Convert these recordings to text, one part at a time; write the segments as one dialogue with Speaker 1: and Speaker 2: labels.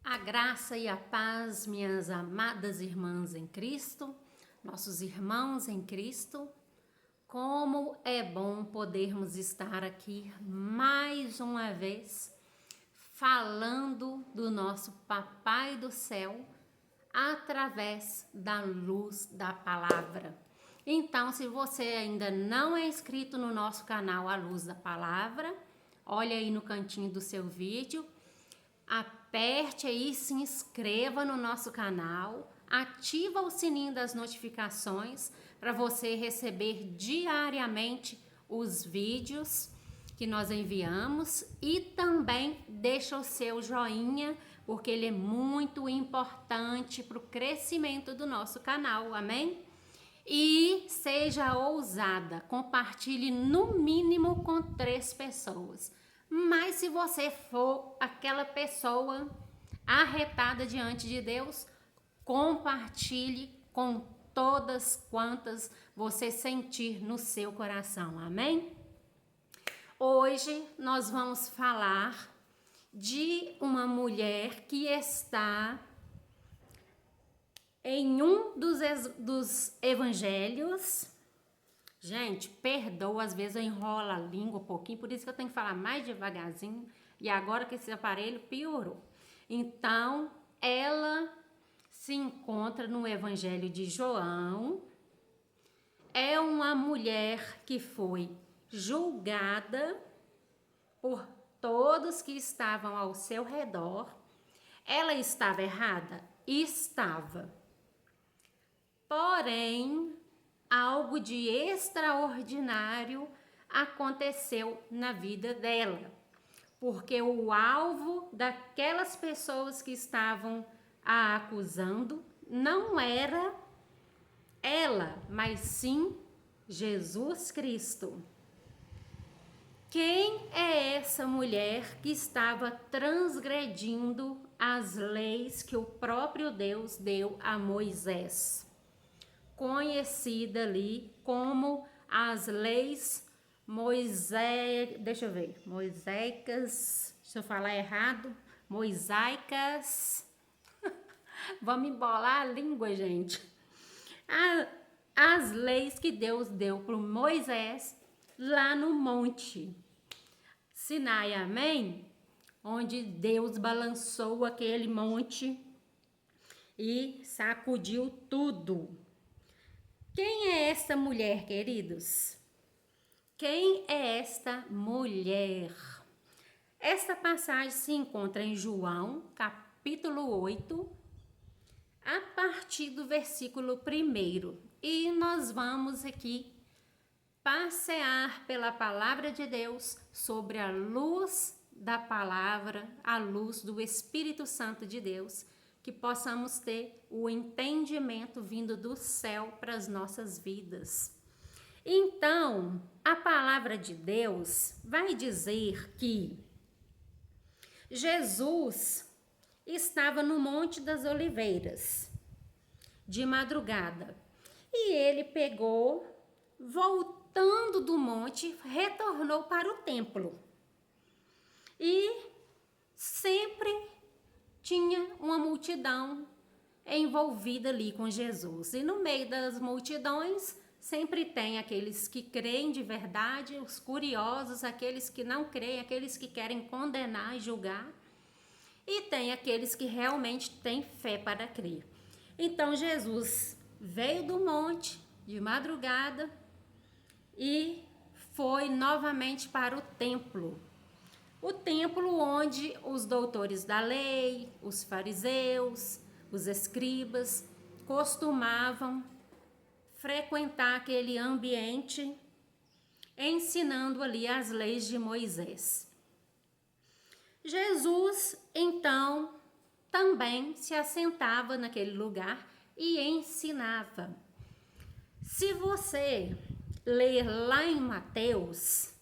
Speaker 1: A graça e a paz, minhas amadas irmãs em Cristo, nossos irmãos em Cristo, como é bom podermos estar aqui mais uma vez falando do nosso Papai do Céu através da luz da palavra. Então, se você ainda não é inscrito no nosso canal A Luz da Palavra, olha aí no cantinho do seu vídeo, aperte aí, se inscreva no nosso canal, ativa o sininho das notificações para você receber diariamente os vídeos que nós enviamos e também deixa o seu joinha, porque ele é muito importante para o crescimento do nosso canal, amém? E seja ousada, compartilhe no mínimo com 3 pessoas. Mas se você for aquela pessoa arretada diante de Deus, compartilhe com todas quantas você sentir no seu coração, amém? Hoje nós vamos falar de uma mulher que está em um dos evangelhos. Gente, perdoa, às vezes eu enrolo a língua um pouquinho, por isso que eu tenho que falar mais devagarzinho, e agora que esse aparelho piorou. Então, ela se encontra no Evangelho de João, é uma mulher que foi julgada por todos que estavam ao seu redor. Ela estava errada? Estava. Porém, algo de extraordinário aconteceu na vida dela, porque o alvo daquelas pessoas que estavam a acusando não era ela, mas sim Jesus Cristo. Quem é essa mulher que estava transgredindo as leis que o próprio Deus deu a Moisés? Conhecida ali como as leis mosaicas, se eu falar errado, mosaicas, vamos embolar a língua, gente. As leis que Deus deu para Moisés lá no monte Sinai, amém? Onde Deus balançou aquele monte e sacudiu tudo. Quem é esta mulher, queridos? Quem é esta mulher? Esta passagem se encontra em João, capítulo 8, a partir do versículo 1. E nós vamos aqui passear pela palavra de Deus sobre a luz da palavra, a luz do Espírito Santo de Deus, que possamos ter o entendimento vindo do céu para as nossas vidas. Então, a palavra de Deus vai dizer que Jesus estava no Monte das Oliveiras, de madrugada, e ele pegou, voltando do monte, retornou para o templo. E sempre tinha uma multidão envolvida ali com Jesus. E no meio das multidões, sempre tem aqueles que creem de verdade, os curiosos, aqueles que não creem, aqueles que querem condenar e julgar. E tem aqueles que realmente têm fé para crer. Então, Jesus veio do monte de madrugada e foi novamente para o templo. O templo onde os doutores da lei, os fariseus, os escribas costumavam frequentar aquele ambiente, ensinando ali as leis de Moisés. Jesus, então, também se assentava naquele lugar e ensinava. Se você ler lá em Mateus,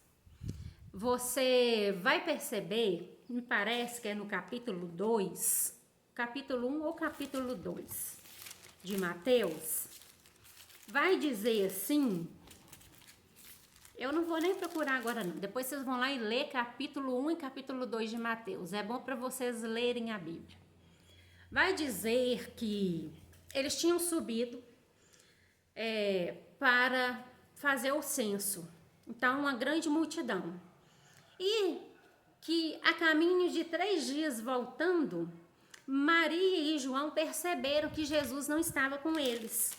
Speaker 1: você vai perceber, me parece que é no capítulo 2, capítulo 1 ou capítulo 2 de Mateus, vai dizer assim, eu não vou nem procurar agora não, depois vocês vão lá e ler capítulo 1 e capítulo 2 de Mateus, é bom para vocês lerem a Bíblia. vai dizer que eles tinham subido para fazer o censo. Então, uma grande multidão. E que a caminho de 3 dias voltando, Maria e João perceberam que Jesus não estava com eles.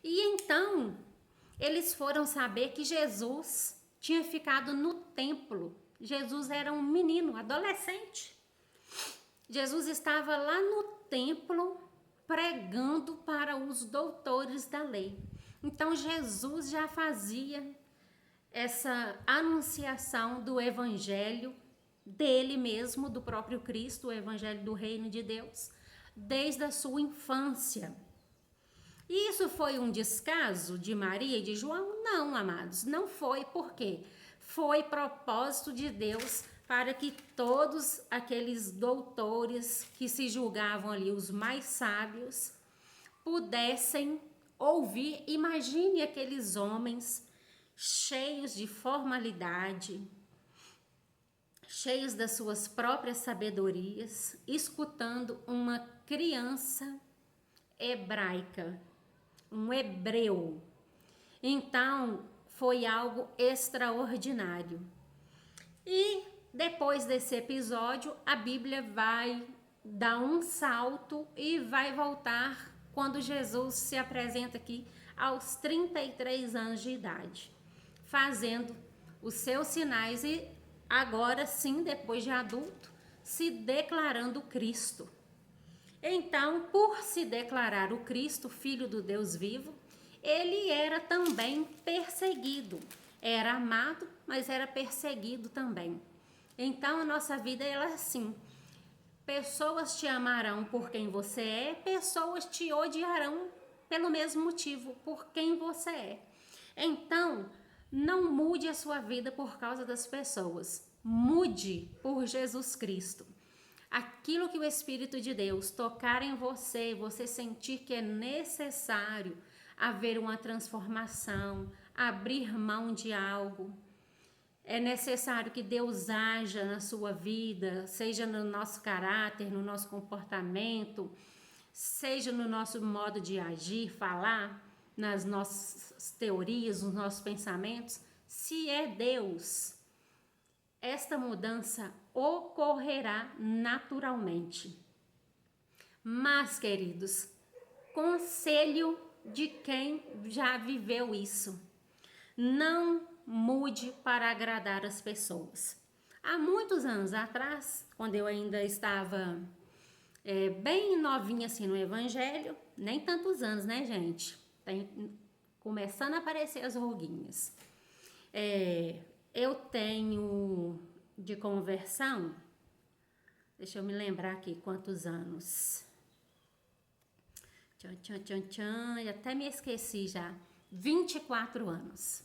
Speaker 1: E então, eles foram saber que Jesus tinha ficado no templo. Jesus era um menino, adolescente. Jesus estava lá no templo pregando para os doutores da lei. Então, Jesus já fazia essa anunciação do evangelho dele mesmo, do próprio Cristo, o evangelho do reino de Deus, desde a sua infância. E isso foi um descaso de Maria e de João? Não, amados, não foi. Por quê? Foi propósito de Deus para que todos aqueles doutores que se julgavam ali os mais sábios pudessem ouvir. Imagine aqueles homens cheios de formalidade, cheios das suas próprias sabedorias, escutando uma criança hebraica, um hebreu. Então, foi algo extraordinário. E depois desse episódio, a Bíblia vai dar um salto e vai voltar quando Jesus se apresenta aqui aos 33 anos de idade, fazendo os seus sinais e agora sim, depois de adulto, se declarando Cristo. Então, por se declarar o Cristo, Filho do Deus vivo, ele era também perseguido. Era amado, mas era perseguido também. Então, a nossa vida é assim. Pessoas te amarão por quem você é, pessoas te odiarão pelo mesmo motivo, por quem você é. Então, não mude a sua vida por causa das pessoas. Mude por Jesus Cristo. Aquilo que o Espírito de Deus tocar em você, você sentir que é necessário haver uma transformação, abrir mão de algo, é necessário que Deus haja na sua vida, seja no nosso caráter, no nosso comportamento, seja no nosso modo de agir, falar, nas nossas teorias, nos nossos pensamentos. Se é Deus, esta mudança ocorrerá naturalmente. Mas, queridos, conselho de quem já viveu isso: não mude para agradar as pessoas. Há muitos anos atrás, quando eu ainda estava bem novinha assim no evangelho, nem tantos anos, né, gente? Começando a aparecer as ruguinhas. Eu tenho de conversão, deixa eu me lembrar aqui quantos anos. E até me esqueci já. 24 anos.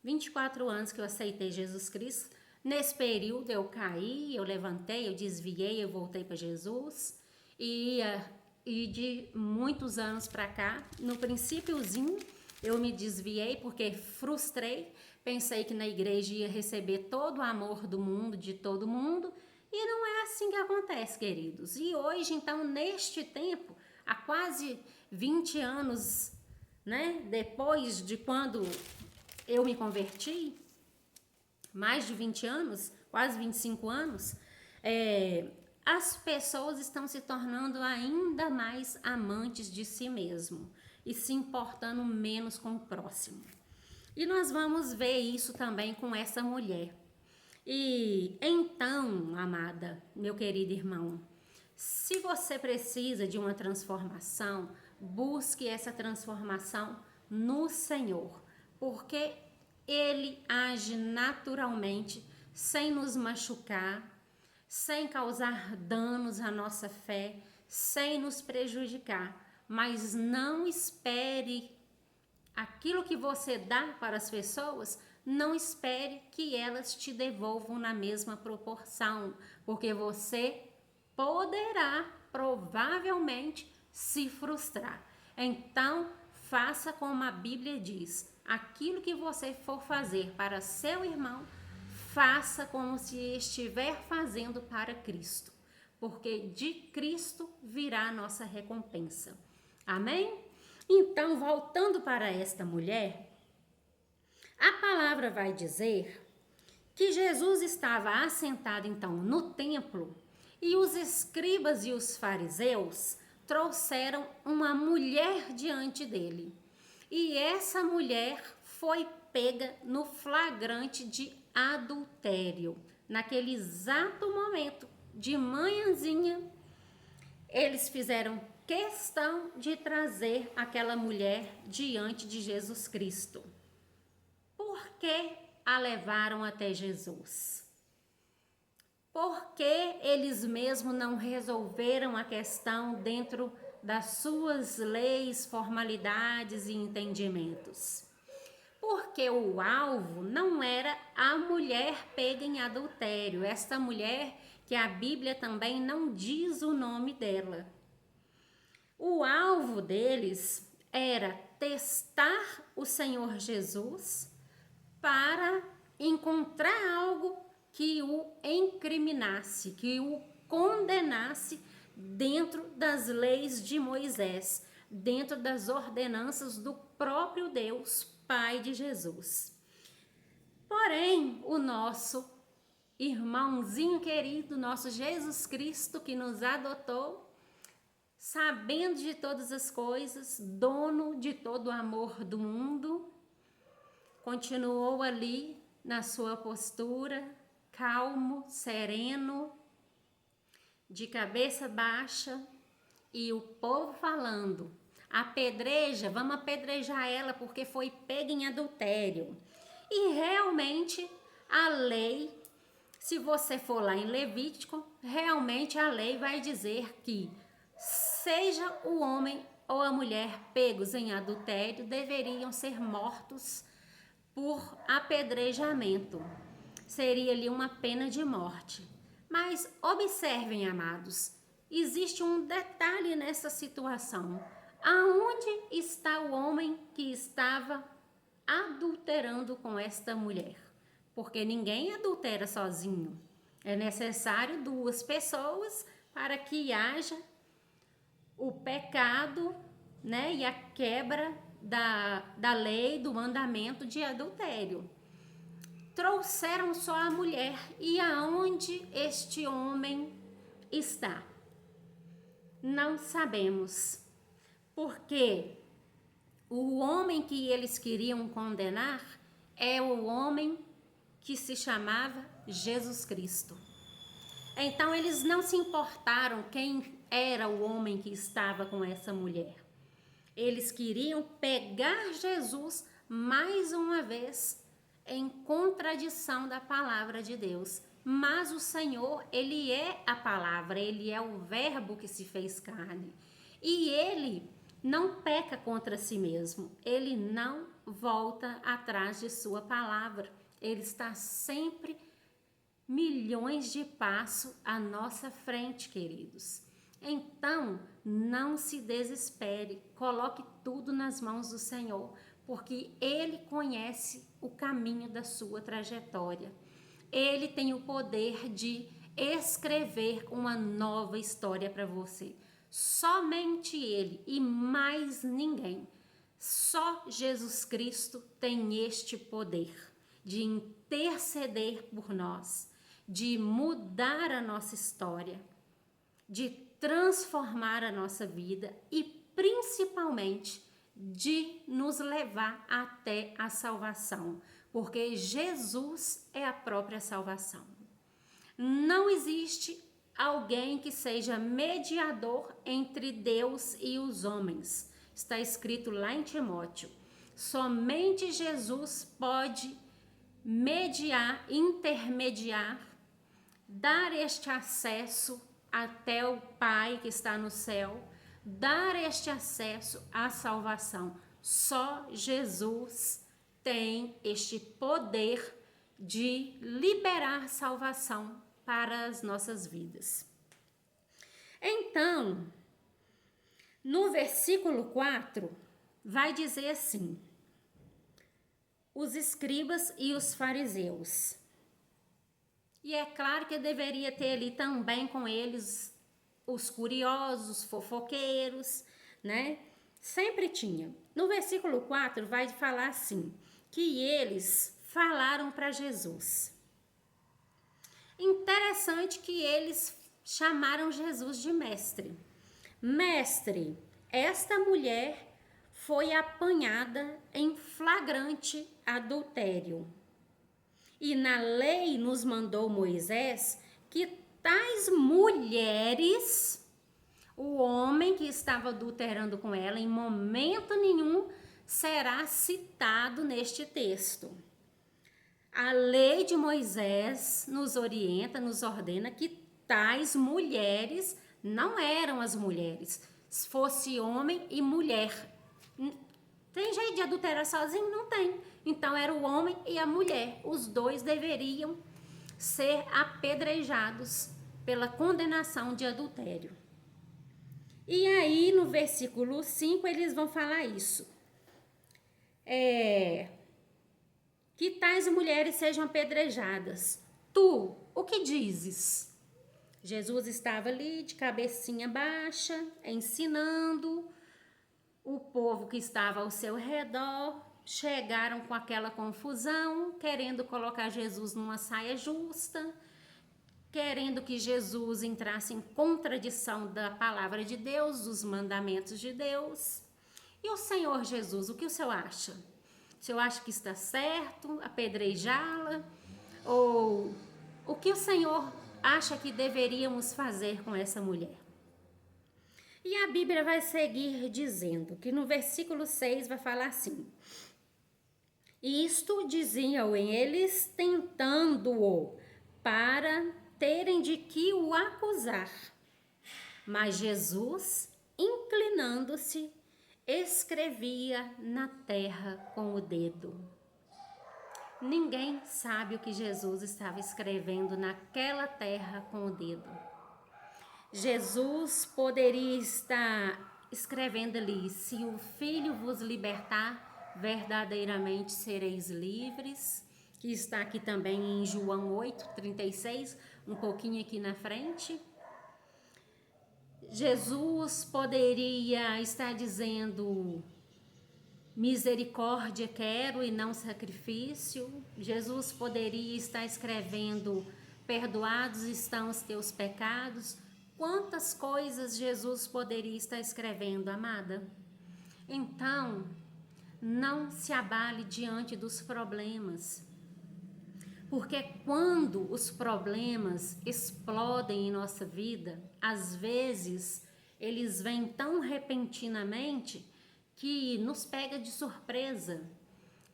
Speaker 1: 24 anos que eu aceitei Jesus Cristo. Nesse período eu caí, eu levantei, eu desviei, eu voltei para Jesus. E de muitos anos para cá, no princípiozinho, eu me desviei porque frustrei. Pensei que na igreja ia receber todo o amor do mundo, de todo mundo. E não é assim que acontece, queridos. E hoje, então, neste tempo, há quase 20 anos, né, depois de quando eu me converti, mais de 20 anos, quase 25 anos, as pessoas estão se tornando ainda mais amantes de si mesmo e se importando menos com o próximo. E nós vamos ver isso também com essa mulher. E então, amada, meu querido irmão, se você precisa de uma transformação, busque essa transformação no Senhor, porque Ele age naturalmente, sem nos machucar, sem causar danos à nossa fé, sem nos prejudicar. Mas não espere aquilo que você dá para as pessoas, não espere que elas te devolvam na mesma proporção, porque você poderá provavelmente se frustrar. Então, faça como a Bíblia diz: aquilo que você for fazer para seu irmão, faça como se estiver fazendo para Cristo, porque de Cristo virá a nossa recompensa. Amém? Então, voltando para esta mulher, a palavra vai dizer que Jesus estava assentado então no templo e os escribas e os fariseus trouxeram uma mulher diante dele. E essa mulher foi pega no flagrante de adultério. Naquele exato momento, de manhãzinha, eles fizeram questão de trazer aquela mulher diante de Jesus Cristo. Por que a levaram até Jesus? Por que eles mesmos não resolveram a questão dentro das suas leis, formalidades e entendimentos? Porque o alvo não era a mulher pega em adultério, esta mulher que a Bíblia também não diz o nome dela. O alvo deles era testar o Senhor Jesus para encontrar algo que o incriminasse, que o condenasse dentro das leis de Moisés, dentro das ordenanças do próprio Deus, Pai de Jesus. Porém, o nosso irmãozinho querido, nosso Jesus Cristo, que nos adotou, sabendo de todas as coisas, dono de todo o amor do mundo, continuou ali na sua postura, calmo, sereno, de cabeça baixa, e o povo falando: apedreja, vamos apedrejar ela porque foi pega em adultério. E realmente a lei, se você for lá em Levítico, realmente a lei vai dizer que seja o homem ou a mulher pegos em adultério, deveriam ser mortos por apedrejamento. Seria ali uma pena de morte. Mas observem, amados, existe um detalhe nessa situação. Aonde está o homem que estava adulterando com esta mulher? Porque ninguém adultera sozinho. É necessário duas pessoas para que haja o pecado, né, e a quebra da lei, do mandamento de adultério. Trouxeram só a mulher. E aonde este homem está? Não sabemos. Porque o homem que eles queriam condenar é o homem que se chamava Jesus Cristo. Então eles não se importaram quem era o homem que estava com essa mulher. Eles queriam pegar Jesus mais uma vez em contradição da palavra de Deus. Mas o Senhor, Ele é a palavra, Ele é o verbo que se fez carne. E Ele não peca contra si mesmo, Ele não volta atrás de sua palavra. Ele está sempre milhões de passos à nossa frente, queridos. Então, não se desespere, coloque tudo nas mãos do Senhor, porque Ele conhece o caminho da sua trajetória. Ele tem o poder de escrever uma nova história para você. Somente Ele e mais ninguém. Só Jesus Cristo tem este poder de interceder por nós, de mudar a nossa história, de transformar a nossa vida e principalmente de nos levar até a salvação, porque Jesus é a própria salvação. Não existe alguém que seja mediador entre Deus e os homens. Está escrito lá em Timóteo. Somente Jesus pode mediar, intermediar, dar este acesso até o Pai que está no céu, dar este acesso à salvação. Só Jesus tem este poder de liberar salvação para as nossas vidas. Então, no versículo 4, vai dizer assim: os escribas e os fariseus. E é claro que deveria ter ali também com eles os curiosos, fofoqueiros, né? Sempre tinha. No versículo 4 vai falar assim, que eles falaram para Jesus. Interessante que eles chamaram Jesus de mestre. Mestre, esta mulher foi apanhada em flagrante adultério. E na lei nos mandou Moisés que tais mulheres, o homem que estava adulterando com ela, em momento nenhum será citado neste texto. A lei de Moisés nos orienta, nos ordena que tais mulheres não eram as mulheres. Se fosse homem e mulher. Tem jeito de adulterar sozinho? Não tem. Então era o homem e a mulher. Os dois deveriam ser apedrejados pela condenação de adultério. E aí no versículo 5 eles vão falar isso. Que tais mulheres sejam apedrejadas. Tu, o que dizes? Jesus estava ali de cabecinha baixa, ensinando. O povo que estava ao seu redor chegaram com aquela confusão, querendo colocar Jesus numa saia justa, querendo que Jesus entrasse em contradição da palavra de Deus, dos mandamentos de Deus. E o Senhor Jesus, o que o senhor acha? O senhor acha que está certo apedrejá-la? Ou o que o Senhor acha que deveríamos fazer com essa mulher? E a Bíblia vai seguir dizendo que no versículo 6 vai falar assim: isto diziam eles tentando-o para terem de que o acusar. Mas Jesus, inclinando-se, escrevia na terra com o dedo. Ninguém sabe o que Jesus estava escrevendo naquela terra com o dedo. Jesus poderia estar escrevendo ali: se o Filho vos libertar, verdadeiramente sereis livres, que está aqui também em João 8:36, um pouquinho aqui na frente. Jesus poderia estar dizendo: misericórdia quero e não sacrifício. Jesus poderia estar escrevendo: perdoados estão os teus pecados. Quantas coisas Jesus poderia estar escrevendo, amada? Então, não se abale diante dos problemas. Porque quando os problemas explodem em nossa vida, às vezes eles vêm tão repentinamente que nos pega de surpresa.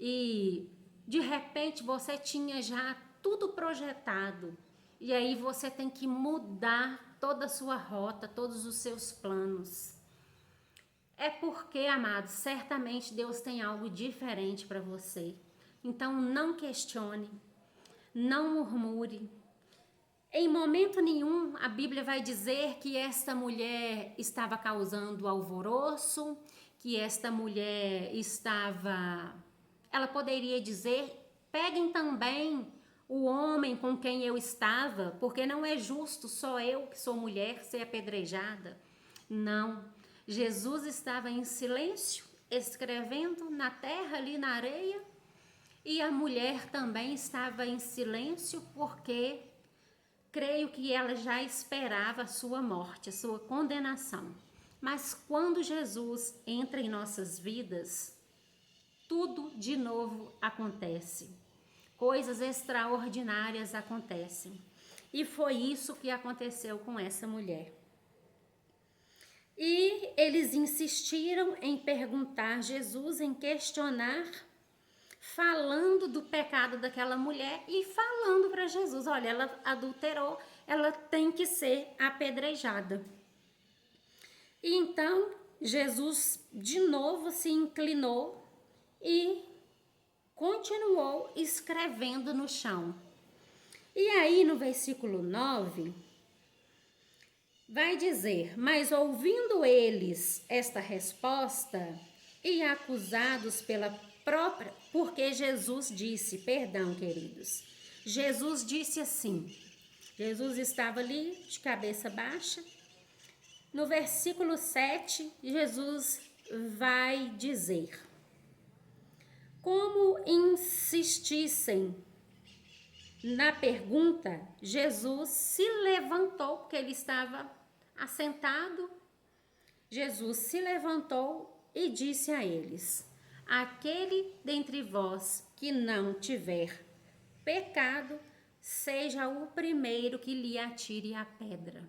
Speaker 1: E de repente você tinha já tudo projetado. E aí você tem que mudar toda a sua rota, todos os seus planos. É porque, amados, certamente Deus tem algo diferente para você. Então não questione, não murmure. Em momento nenhum a Bíblia vai dizer que esta mulher estava causando alvoroço, que esta mulher estava... Ela poderia dizer: peguem também o homem com quem eu estava, porque não é justo só eu, que sou mulher, ser apedrejada. Não. Jesus estava em silêncio, escrevendo na terra, ali na areia, e a mulher também estava em silêncio, porque creio que ela já esperava a sua morte, a sua condenação. Mas quando Jesus entra em nossas vidas, tudo de novo acontece. Coisas extraordinárias acontecem. E foi isso que aconteceu com essa mulher. E eles insistiram em perguntar Jesus, em questionar, falando do pecado daquela mulher e falando para Jesus: olha, ela adulterou, ela tem que ser apedrejada. E então Jesus de novo se inclinou e continuou escrevendo no chão. E aí no versículo 9 vai dizer: mas ouvindo eles esta resposta e acusados pela própria, porque Jesus disse, perdão, queridos, Jesus disse assim: Jesus estava ali de cabeça baixa. No versículo 7, Jesus vai dizer: como insistissem na pergunta, Jesus se levantou, porque ele estava assentado. Jesus se levantou e disse a eles: aquele dentre vós que não tiver pecado, seja o primeiro que lhe atire a pedra.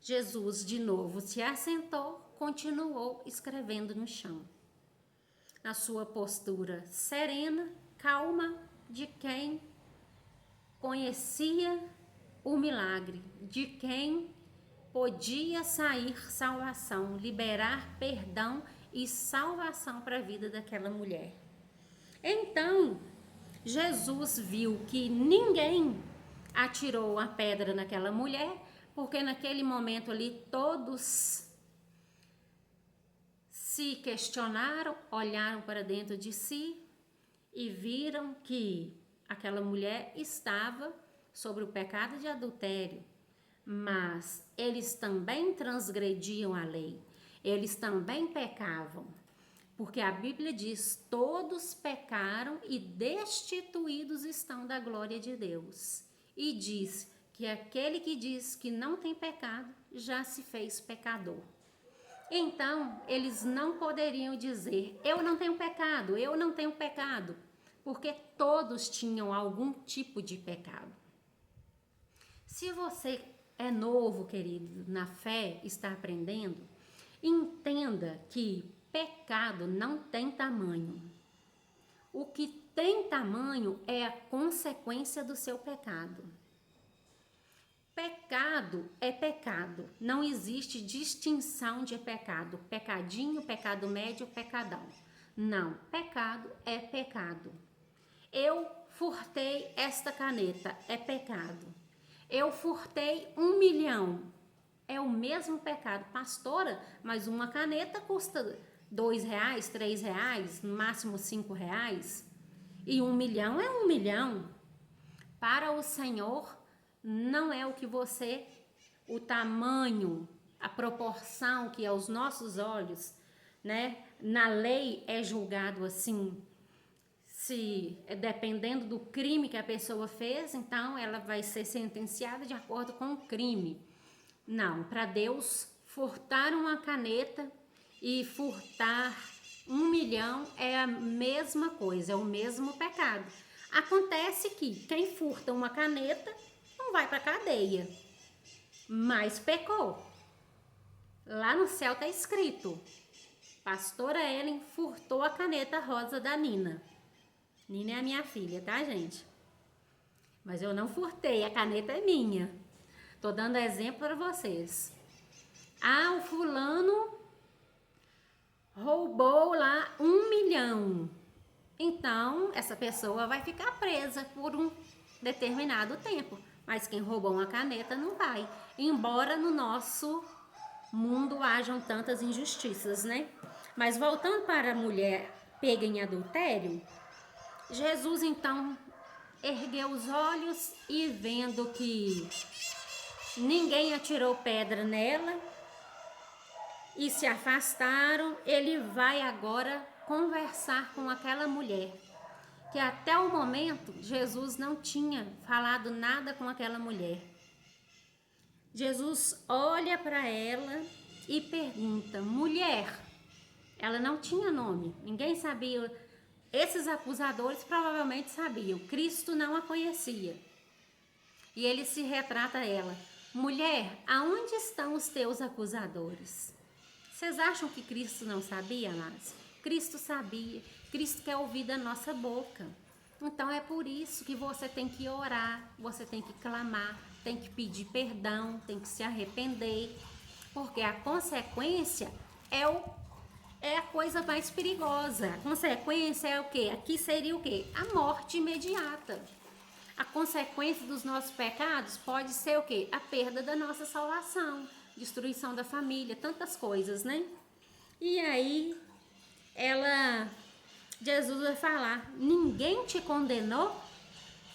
Speaker 1: Jesus de novo se assentou, continuou escrevendo no chão, na sua postura serena, calma, de quem conhecia o milagre, de quem podia sair salvação, liberar perdão e salvação para a vida daquela mulher. Então, Jesus viu que ninguém atirou a pedra naquela mulher, porque naquele momento ali todos se questionaram, olharam para dentro de si e viram que aquela mulher estava sobre o pecado de adultério, mas eles também transgrediam a lei, eles também pecavam, porque a Bíblia diz: todos pecaram e destituídos estão da glória de Deus, e diz que aquele que diz que não tem pecado já se fez pecador. Então, eles não poderiam dizer: eu não tenho pecado, eu não tenho pecado, porque todos tinham algum tipo de pecado. Se você é novo, querido, na fé, está aprendendo, entenda que pecado não tem tamanho. O que tem tamanho é a consequência do seu pecado. Pecado é pecado, não existe distinção de pecado, pecadinho, pecado médio, pecadão. Não, pecado é pecado. Eu furtei esta caneta, é pecado. Eu furtei 1 milhão, é o mesmo pecado. Pastora, mas uma caneta custa R$2, R$3, no máximo R$5. E 1 milhão é 1 milhão. Para o Senhor, não é o que você, o tamanho, a proporção que aos nossos olhos, né? Na lei é julgado assim, se dependendo do crime que a pessoa fez, então ela vai ser sentenciada de acordo com o crime. Não, para Deus, furtar uma caneta e furtar 1 milhão é a mesma coisa, é o mesmo pecado. Acontece que quem furta uma caneta não vai para cadeia, mas pecou. Lá no céu está escrito: Pastora Ellen furtou a caneta rosa da Nina. Nina é a minha filha, tá, gente? Mas eu não furtei, a caneta é minha. Tô dando exemplo para vocês. Ah, o fulano roubou lá 1 milhão. Então, essa pessoa vai ficar presa por um determinado tempo. Mas quem roubou uma caneta não vai. Embora no nosso mundo hajam tantas injustiças, né? Mas voltando para a mulher pega em adultério, Jesus então ergueu os olhos e vendo que ninguém atirou pedra nela e se afastaram, ele vai agora conversar com aquela mulher, que até o momento Jesus não tinha falado nada com aquela mulher. Jesus olha para ela e pergunta: mulher, ela não tinha nome, ninguém sabia. Esses acusadores provavelmente sabiam, Cristo não a conhecia. E ele se retrata a ela: mulher, aonde estão os teus acusadores? Vocês acham que Cristo não sabia, amados? Cristo sabia, Cristo quer ouvir da nossa boca. Então é por isso que você tem que orar, você tem que clamar, tem que pedir perdão, tem que se arrepender, porque a consequência é a coisa mais perigosa. A consequência é o quê? Aqui seria o quê? A morte imediata. A consequência dos nossos pecados pode ser o quê? A perda da nossa salvação, destruição da família, tantas coisas, né? E aí, Jesus vai falar: ninguém te condenou?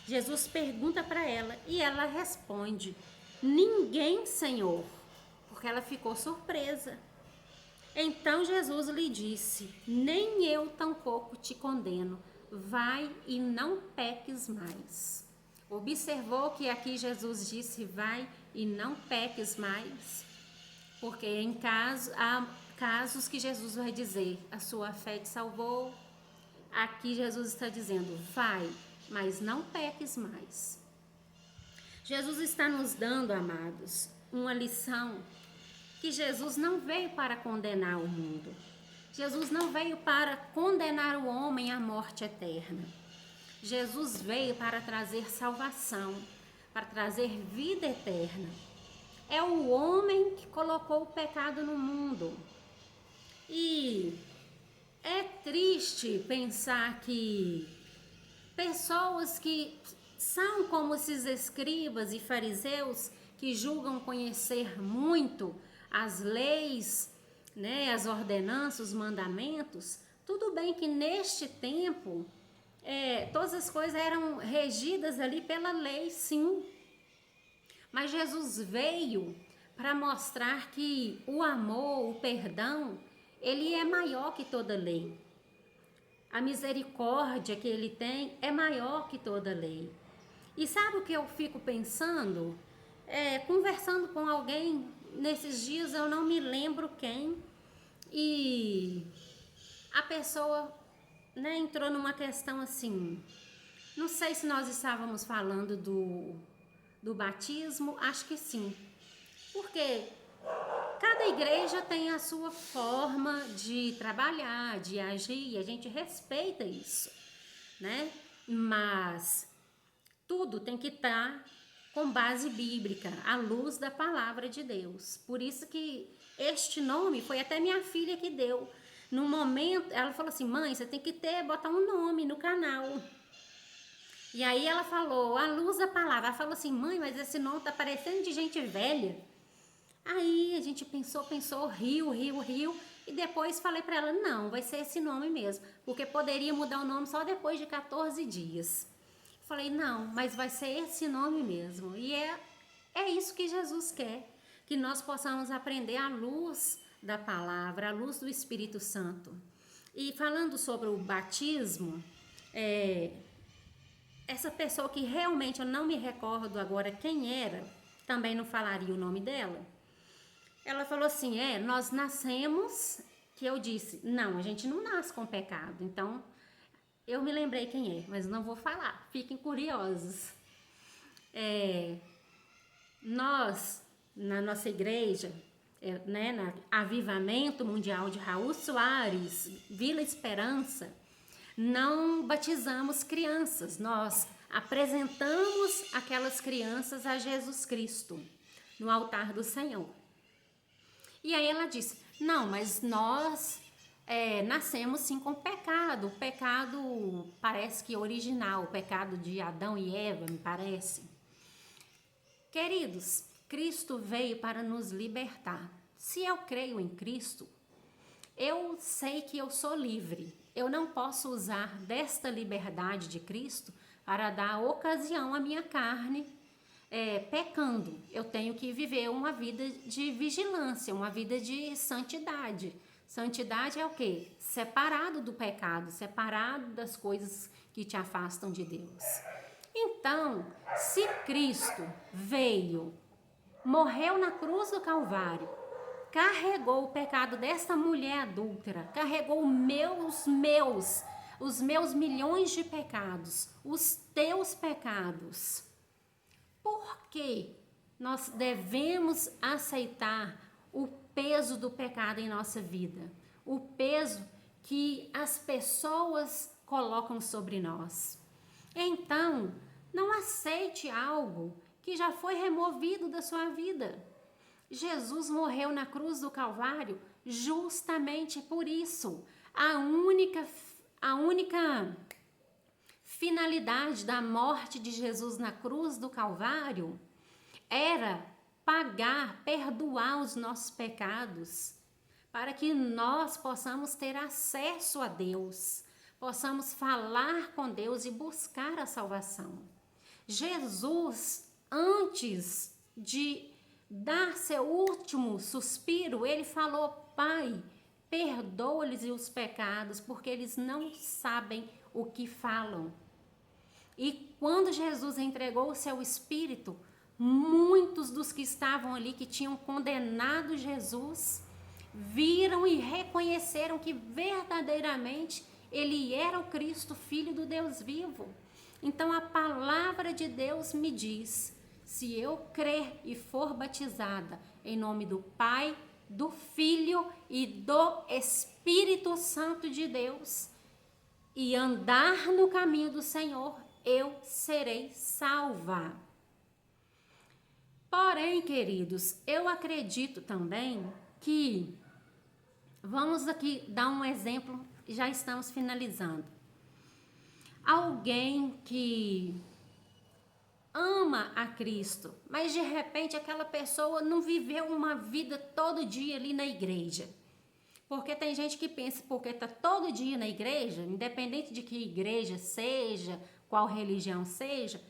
Speaker 1: Jesus pergunta para ela e ela responde: ninguém, Senhor, porque ela ficou surpresa. Então Jesus lhe disse: nem eu tampouco te condeno, vai e não peques mais. Observou que aqui Jesus disse: vai e não peques mais, porque há casos que Jesus vai dizer: a sua fé te salvou. Aqui Jesus está dizendo: vai, mas não peques mais. Jesus está nos dando, amados, uma lição que Jesus não veio para condenar o mundo. Jesus não veio para condenar o homem à morte eterna. Jesus veio para trazer salvação, para trazer vida eterna. É o homem que colocou o pecado no mundo. E é triste pensar que pessoas que são como esses escribas e fariseus que julgam conhecer muito as leis, né, as ordenanças, os mandamentos, tudo bem que neste tempo todas as coisas eram regidas ali pela lei, sim. Mas Jesus veio para mostrar que o amor, o perdão, ele é maior que toda lei. A misericórdia que ele tem é maior que toda lei. E sabe o que eu fico pensando? Conversando com alguém nesses dias, eu não me lembro quem, e a pessoa, né, entrou numa questão assim, não sei se nós estávamos falando do batismo, acho que sim, porque cada igreja tem a sua forma de trabalhar, de agir, e a gente respeita isso, né? Mas tudo tem que estar com base bíblica, à luz da palavra de Deus. Por isso que este nome foi até minha filha que deu. No momento, ela falou assim: mãe, você tem que botar um nome no canal. E aí ela falou, à luz da palavra. Ela falou assim: mãe, mas esse nome tá parecendo de gente velha. Aí a gente pensou, riu. E depois falei para ela: não, vai ser esse nome mesmo. Porque poderia mudar o nome só depois de 14 dias. Falei: não, mas vai ser esse nome mesmo. E é isso que Jesus quer. Que nós possamos aprender à luz da palavra, à luz do Espírito Santo. E falando sobre o batismo, essa pessoa que realmente eu não me recordo agora quem era, também não falaria o nome dela. Ela falou assim: nós nascemos, que eu disse, não, a gente não nasce com pecado. Então, eu me lembrei quem é, mas não vou falar, fiquem curiosos. Nós, na nossa igreja, né, na Avivamento Mundial de Raul Soares, Vila Esperança, não batizamos crianças, nós apresentamos aquelas crianças a Jesus Cristo no altar do Senhor. E aí ela disse: não, mas nós nascemos sim com pecado. O pecado parece que original, o pecado de Adão e Eva, me parece. Queridos, Cristo veio para nos libertar. Se eu creio em Cristo, eu sei que eu sou livre. Eu não posso usar desta liberdade de Cristo para dar ocasião à minha carne pecando. Eu tenho que viver uma vida de vigilância, uma vida de santidade. Santidade é o quê? Separado do pecado, separado das coisas que te afastam de Deus. Então, se Cristo veio, morreu na cruz do Calvário, carregou o pecado desta mulher adúltera, carregou os meus milhões de pecados, os teus pecados, por que nós devemos aceitar o peso do pecado em nossa vida? O peso que as pessoas colocam sobre nós. Então, não aceite algo que já foi removido da sua vida. Jesus morreu na cruz do Calvário justamente por isso. A única finalidade da morte de Jesus na cruz do Calvário era perdoar os nossos pecados, para que nós possamos ter acesso a Deus, possamos falar com Deus e buscar a salvação. Jesus, antes de dar seu último suspiro, ele falou: Pai, perdoa-lhes os pecados, porque eles não sabem o que falam. E quando Jesus entregou o seu espírito, muitos dos que estavam ali, que tinham condenado Jesus, viram e reconheceram que verdadeiramente ele era o Cristo, Filho do Deus vivo. Então a palavra de Deus me diz: se eu crer e for batizada em nome do Pai, do Filho e do Espírito Santo de Deus, e andar no caminho do Senhor, eu serei salva. Porém, queridos, eu acredito também que, vamos aqui dar um exemplo, já estamos finalizando. Alguém que ama a Cristo, mas de repente aquela pessoa não viveu uma vida todo dia ali na igreja. Porque tem gente que pensa, porque está todo dia na igreja, independente de que igreja seja, qual religião seja,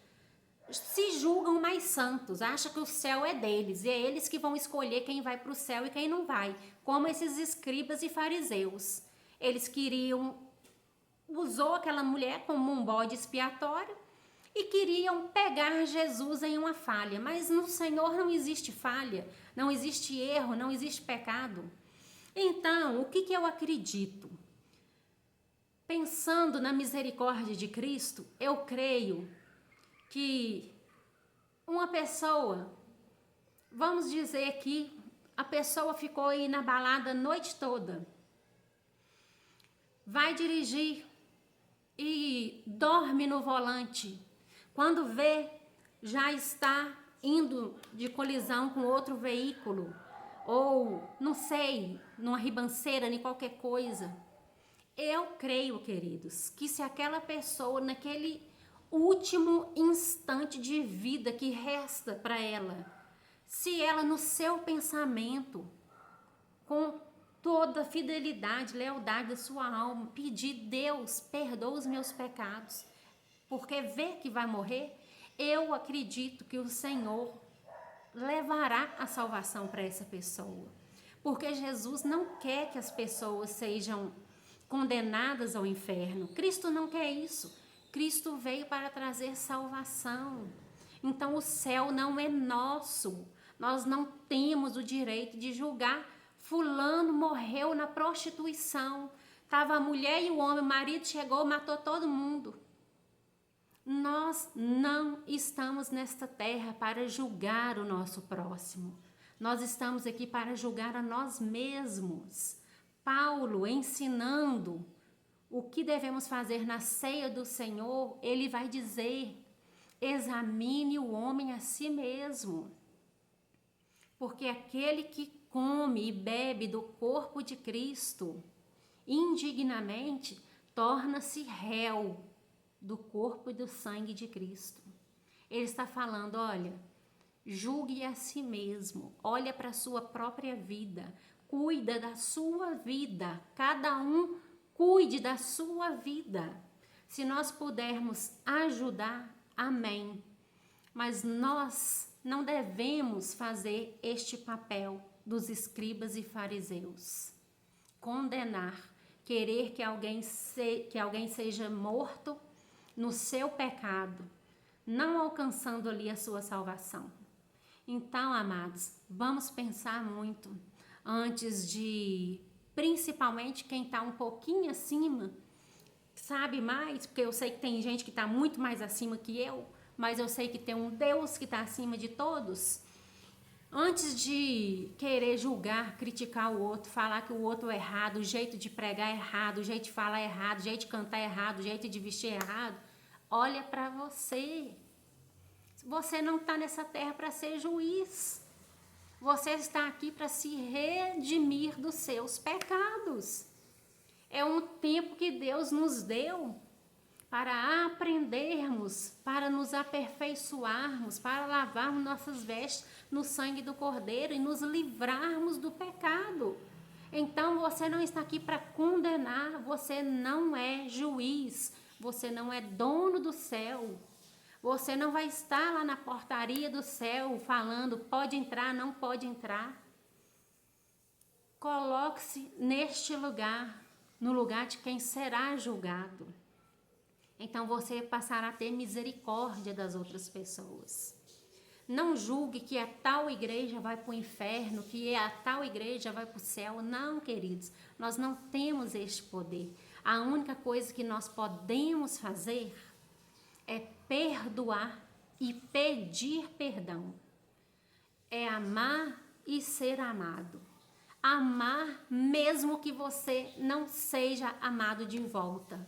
Speaker 1: se julgam mais santos, acham que o céu é deles, e é eles que vão escolher quem vai para o céu e quem não vai, como esses escribas e fariseus. Eles usou aquela mulher como um bode expiatório e queriam pegar Jesus em uma falha, mas no Senhor não existe falha, não existe erro, não existe pecado. Então, o que eu acredito? Pensando na misericórdia de Cristo, eu creio que uma pessoa, vamos dizer que a pessoa ficou aí na balada a noite toda, vai dirigir e dorme no volante, quando vê, já está indo de colisão com outro veículo, ou, não sei, numa ribanceira, em qualquer coisa. Eu creio, queridos, que se aquela pessoa, naquele último instante de vida que resta para ela, se ela no seu pensamento, com toda a fidelidade, lealdade da sua alma, pedir: Deus, perdoa os meus pecados, porque vê que vai morrer, eu acredito que o Senhor levará a salvação para essa pessoa. Porque Jesus não quer que as pessoas sejam condenadas ao inferno. Cristo não quer isso. Cristo veio para trazer salvação. Então o céu não é nosso. Nós não temos o direito de julgar: fulano morreu na prostituição. Estava a mulher e o homem, o marido chegou, matou todo mundo. Nós não estamos nesta terra para julgar o nosso próximo. Nós estamos aqui para julgar a nós mesmos. Paulo, ensinando o que devemos fazer na ceia do Senhor, ele vai dizer: examine o homem a si mesmo. Porque aquele que come e bebe do corpo de Cristo indignamente torna-se réu do corpo e do sangue de Cristo. Ele está falando: olha, julgue a si mesmo, olha para a sua própria vida, cuida da sua vida, cada um cuide da sua vida. Se nós pudermos ajudar, amém. Mas nós não devemos fazer este papel dos escribas e fariseus. Condenar, querer que alguém seja morto no seu pecado, não alcançando ali a sua salvação. Então, amados, vamos pensar muito antes de, principalmente quem está um pouquinho acima, sabe mais, porque eu sei que tem gente que está muito mais acima que eu, mas eu sei que tem um Deus que está acima de todos. Antes de querer julgar, criticar o outro, falar que o outro é errado, o jeito de pregar é errado, o jeito de falar é errado, o jeito de cantar é errado, o jeito de vestir é errado, olha para você. Você não está nessa terra para ser juiz. Você está aqui para se redimir dos seus pecados. É um tempo que Deus nos deu para aprendermos, para nos aperfeiçoarmos, para lavarmos nossas vestes no sangue do Cordeiro e nos livrarmos do pecado. Então você não está aqui para condenar, você não é juiz, você não é dono do céu. Você não vai estar lá na portaria do céu falando pode entrar, não pode entrar. Coloque-se neste lugar, no lugar de quem será julgado. Então você passará a ter misericórdia das outras pessoas. Não julgue que a tal igreja vai para o inferno, que a tal igreja vai para o céu. Não, queridos, nós não temos este poder. A única coisa que nós podemos fazer é perdoar e pedir perdão. É amar e ser amado. Amar mesmo que você não seja amado de volta.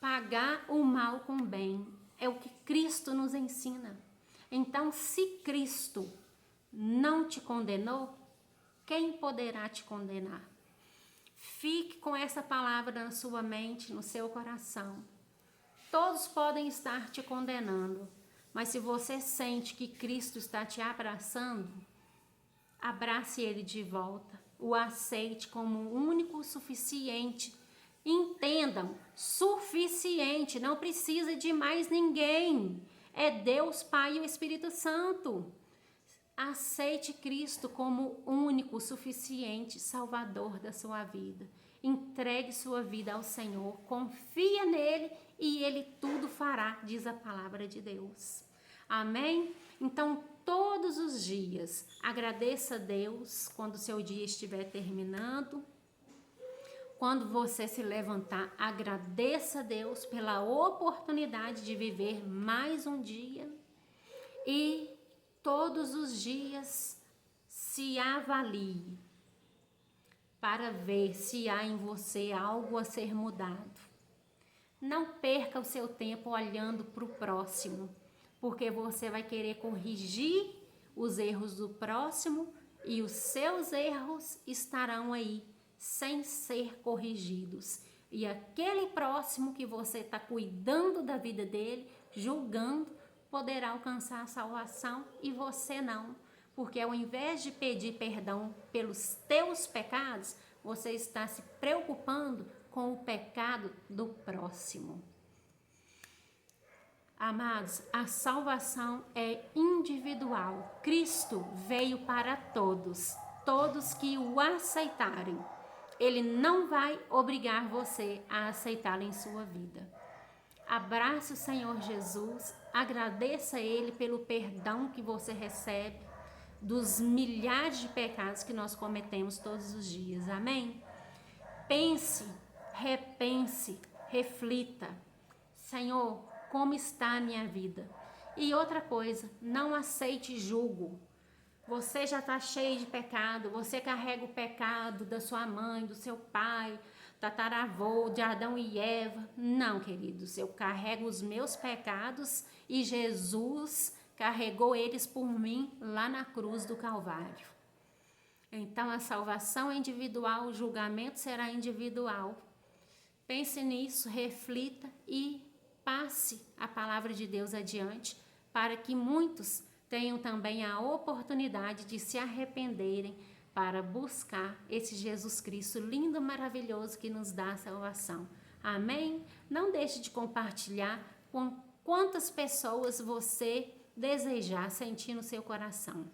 Speaker 1: Pagar o mal com o bem é o que Cristo nos ensina. Então, se Cristo não te condenou, quem poderá te condenar? Fique com essa palavra na sua mente, no seu coração. Todos podem estar te condenando, mas se você sente que Cristo está te abraçando, abrace Ele de volta, o aceite como o único suficiente. Entendam, suficiente, não precisa de mais ninguém. É Deus Pai e o Espírito Santo. Aceite Cristo como único, suficiente Salvador da sua vida. Entregue sua vida ao Senhor, confia nele e ele tudo fará, diz a palavra de Deus. Amém? Então, todos os dias, agradeça a Deus quando o seu dia estiver terminando. Quando você se levantar, agradeça a Deus pela oportunidade de viver mais um dia. E todos os dias se avalie para ver se há em você algo a ser mudado. Não perca o seu tempo olhando para o próximo, porque você vai querer corrigir os erros do próximo e os seus erros estarão aí sem ser corrigidos. E aquele próximo que você está cuidando da vida dele, julgando, poderá alcançar a salvação e você não. Porque ao invés de pedir perdão pelos teus pecados, você está se preocupando com o pecado do próximo. Amados, a salvação é individual. Cristo veio para todos, todos que o aceitarem. Ele não vai obrigar você a aceitá-lo em sua vida. Abrace o Senhor Jesus, agradeça a Ele pelo perdão que você recebe dos milhares de pecados que nós cometemos todos os dias. Amém? Pense, repense, reflita. Senhor, como está a minha vida? E outra coisa, não aceite julgo. Você já está cheio de pecado, você carrega o pecado da sua mãe, do seu pai, tataravô, de Adão e Eva. Não, queridos, eu carrego os meus pecados e Jesus carregou eles por mim lá na cruz do Calvário. Então a salvação é individual, o julgamento será individual. Pense nisso, reflita e passe a palavra de Deus adiante para que muitos tenham também a oportunidade de se arrependerem para buscar esse Jesus Cristo lindo, maravilhoso que nos dá a salvação. Amém? Não deixe de compartilhar com quantas pessoas você desejar sentir no seu coração.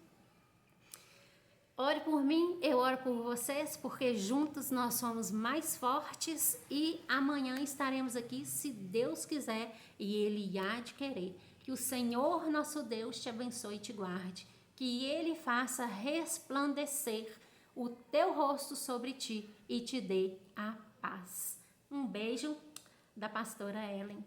Speaker 1: Ore por mim, eu oro por vocês, porque juntos nós somos mais fortes e amanhã estaremos aqui, se Deus quiser, e Ele há de querer. Que o Senhor nosso Deus te abençoe e te guarde, que Ele faça resplandecer o teu rosto sobre ti e te dê a paz. Um beijo da pastora Ellen.